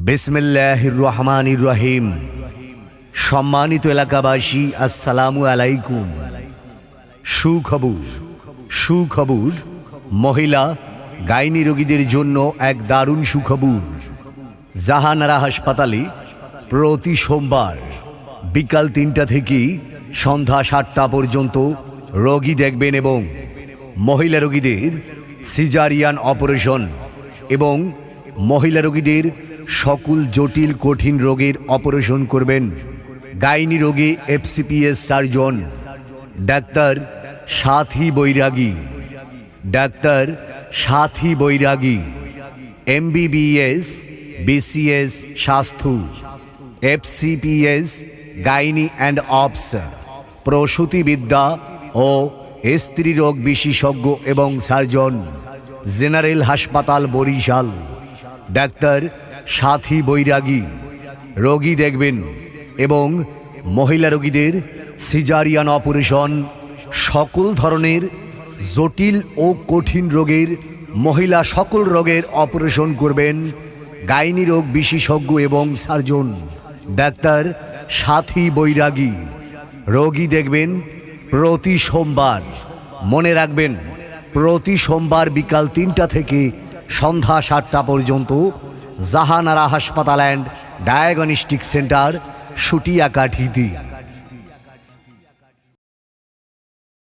বিসমিল্লাহির রহমানির রহিম। সম্মানিত এলাকাবাসী, আসসালামু আলাইকুম। সুখবর, মহিলা গাইনি রোগীদের জন্য এক দারুণ সুখবর। জাহানারা হাসপাতালে প্রতি সোমবার বিকাল ৩টা থেকে সন্ধ্যা ৭টা পর্যন্ত রোগী দেখবেন এবং মহিলা রোগীদের সিজারিয়ান অপারেশন এবং মহিলা রোগীদের সকল জটিল কঠিন রোগের অপারেশন করবেন গাইনি রোগে এফসিপিএস সার্জন ডাক্তার সাথী বৈরাগী, MBBS BCS স্বাস্থ্য, FCPS গাইনি অ্যান্ড অপস, প্রসূতিবিদ্যা ও স্ত্রীরোগ বিশেষজ্ঞ এবং সার্জন, জেনারেল হাসপাতাল বরিশাল। ডাক্তার সাথী বৈরাগী রোগী দেখবেন এবং মহিলা রোগীদের সিজারিয়ান অপারেশন, সকল ধরনের জটিল ও কঠিন রোগের মহিলা সকল রোগের অপারেশন করবেন গাইনি রোগ বিশেষজ্ঞ এবং সার্জন ডাক্তার সাথী বৈরাগী রোগী দেখবেন প্রতি সোমবার। মনে রাখবেন, প্রতি সোমবার বিকাল ৩টা থেকে সন্ধ্যা ৭টা পর্যন্ত জাহানারা হাসপাতাল অ্যান্ড ডায়াগনস্টিক সেন্টার, সুটিয়াকাঠিতে।